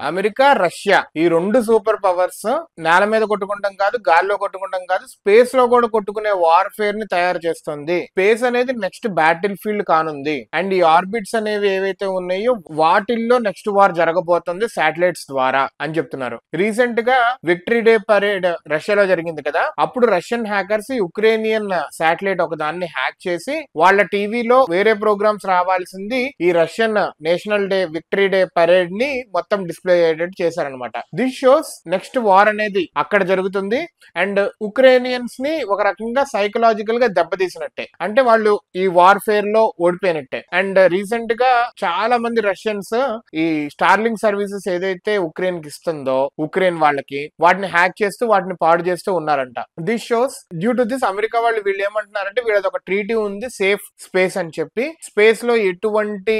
America, Russia ఈ రెండు super powers నేల మీద కొట్టుకుంటాం కాదు, గాల్లో కొట్టుకుంటాం కాదు, స్పేస్ లో కూడా కొట్టుకునే వార్ఫేర్ ని తయారు చేస్తుంది. స్పేస్ అనేది నెక్స్ట్ బ్యాటిల్ ఫీల్డ్ కానుంది. అండ్ ఈ ఆర్బిట్స్ అనేవి ఏవైతే ఉన్నాయో వాటిల్లో నెక్స్ట్ వార్ జరగబోతుంది శాటిలైట్స్ ద్వారా అని చెప్తున్నారు. రీసెంట్ గా విక్టరీ డే పరేడ్ రష్యాలో జరిగింది కదా, అప్పుడు రష్యన్ హ్యాకర్స్ యుక్రేనియన్ శాటిలైట్ ఒక దాన్ని హ్యాక్ చేసి వాళ్ళ టీవీలో వేరే ప్రోగ్రామ్స్ రావాల్సింది ఈ Russian national day victory day parade ని మొత్తం డిస్ప్లే అయ్యేటట్టు చేశారనమాట. దిస్ షోస్ నెక్స్ట్ వార్ అనేది అక్కడ జరుగుతుంది. అండ్ ఉక్రేనియన్స్ ని ఒక రకంగా సైకలాజికల్ గా దెబ్బతీసినట్టే, అంటే వాళ్ళు ఈ వార్ఫేర్ లో ఓడిపోయినట్టే. అండ్ రీసెంట్ గా చాలా మంది రష్యన్స్ ఈ స్టార్లింగ్ సర్వీసెస్ ఏదైతే ఉక్రెయిన్ కి ఇస్తుందో ఉక్రెయిన్ వాళ్ళకి, వాటిని హ్యాక్ చేస్తూ వాటిని పాడు చేస్తూ ఉన్నారంట. This shows due to this America వీళ్ళు ఏమంటున్నారంటే వీళ్ళది ఒక ట్రీటీ ఉంది సేఫ్ స్పేస్ అని చెప్పి, స్పేస్ లో ఎటువంటి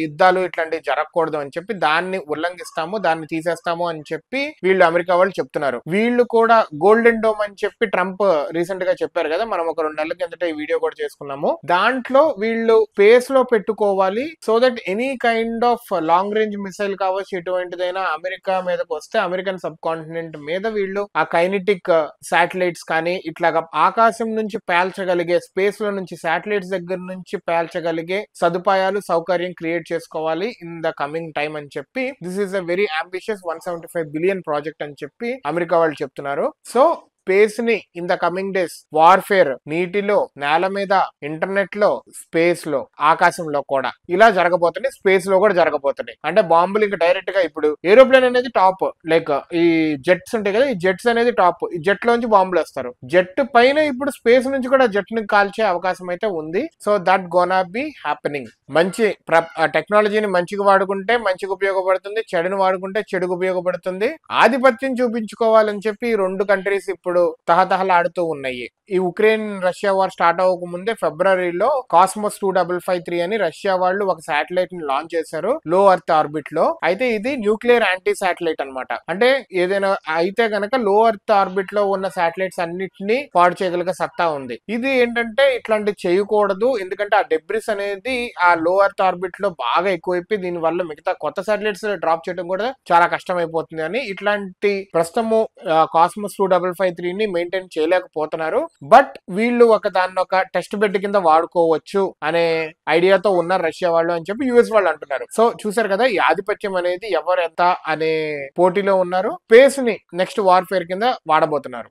యుద్ధాలు ఇట్లాంటివి జరగకూడదు అని చెప్పి దాన్ని ఉల్లంఘిస్తాము, దాన్ని తీసేస్తాము అని చెప్పి వీళ్ళు అమెరికా వాళ్ళు చెప్తున్నారు. వీళ్ళు కూడా గోల్డెన్ డోమ్ అని చెప్పి ట్రంప్ రీసెంట్ గా చెప్పారు కదా, మనం ఒక 2 నెలల కిందట ఈ వీడియో కూడా చేసుకున్నాము. దాంట్లో వీళ్ళు స్పేస్ లో పెట్టుకోవాలి so that any kind of long range missile కావచ్చు ఎటువంటిదైనా అమెరికా మీదకి వస్తే అమెరికన్ సబ్ కాంటినెంట్ మీద వీళ్ళు ఆ కైనెటిక్ శాటిలైట్స్ కానీ ఇట్లాగా ఆకాశం నుంచి పేల్చగలిగే, స్పేస్ లో నుంచి శాటిలైట్స్ దగ్గర నుంచి పేల్చగలిగే సదుపాయాలు సౌకర్యం క్రియేట్ చేసుకోవాలి ఇన్ ద కమింగ్ టైమ్ అని చెప్పి, this is a very ambitious 175 billion project అని చెప్పి అమెరికా వాళ్ళు చెప్తున్నారు. సో స్పేస్ ని in the coming days warfare నీటిలో, నేల మీద, ఇంటర్నెట్ లో, స్పేస్ లో, ఆకాశంలో కూడా ఇలా జరగబోతున్నాయి. స్పేస్ లో కూడా జరగబోతున్నాయి. అంటే బాంబులు ఇంకా డైరెక్ట్ గా ఇప్పుడు ఏరోప్లేన్ అనేది టాప్, లైక్ ఈ జెట్స్ ఉంటాయి కదా, ఈ జెట్స్ అనేది టాప్, ఈ జెట్ లోంచి బాంబులు వేస్తారు. జెట్ పైన ఇప్పుడు స్పేస్ నుంచి కూడా జెట్ ని కాల్చే అవకాశం అయితే ఉంది. So that gonna B happening. మంచి టెక్నాలజీని మంచిగా వాడుకుంటే మంచిగా ఉపయోగపడుతుంది, చెడును వాడుకుంటే చెడుకు ఉపయోగపడుతుంది. ఆధిపత్యం చూపించుకోవాలని చెప్పి ఈ రెండు కంట్రీస్ ఇప్పుడు తహతహలాడుతూ ఉన్నాయి. ఈ ఉక్రెయిన్ రష్యా వార్ స్టార్ట్ అవ్వక ముందే ఫిబ్రవరిలో కాస్మోస్ 2553 అని రష్యా వాళ్ళు ఒక శాటిలైట్ ని లాంచ్ చేశారు లో ఎర్త్ ఆర్బిట్ లో. అయితే ఇది న్యూక్లియర్ యాంటీ శాటిలైట్ అనమాట. అంటే ఏదైనా అయితే గనక లో ఎర్త్ ఆర్బిట్ లో ఉన్న శాటిలైట్స్ అన్నిటిని పాడు చేయగలిగే సత్తా ఉంది. ఇది ఏంటంటే ఇట్లాంటి చేయకూడదు, ఎందుకంటే ఆ డెబ్రిస్ అనేది ఆ లో ఎర్త్ ఆర్బిట్ లో బాగా ఎక్కువైపోయి దీని వల్ల మిగతా కొత్త శాటిలైట్స్ డ్రాప్ చేయడం కూడా చాలా కష్టం అయిపోతుంది అని ఇట్లాంటి ప్రస్తుతము కాస్మోస్ 2553 ని మెయింటైన్ చేయలేకపోతున్నారు. బట్ వీళ్ళు దాన్ని ఒక టెస్ట్ బెడ్ కింద వాడుకోవచ్చు అనే ఐడియాతో ఉన్నారు రష్యా వాళ్ళు అని చెప్పి యుఎస్ వాళ్ళు అంటున్నారు. సో చూసారు కదా, ఈ ఆధిపత్యం అనేది ఎవరు ఎంత అనే పోటీలో ఉన్నారు. స్పేస్ ని నెక్స్ట్ వార్ఫేర్ కింద వాడబోతున్నారు.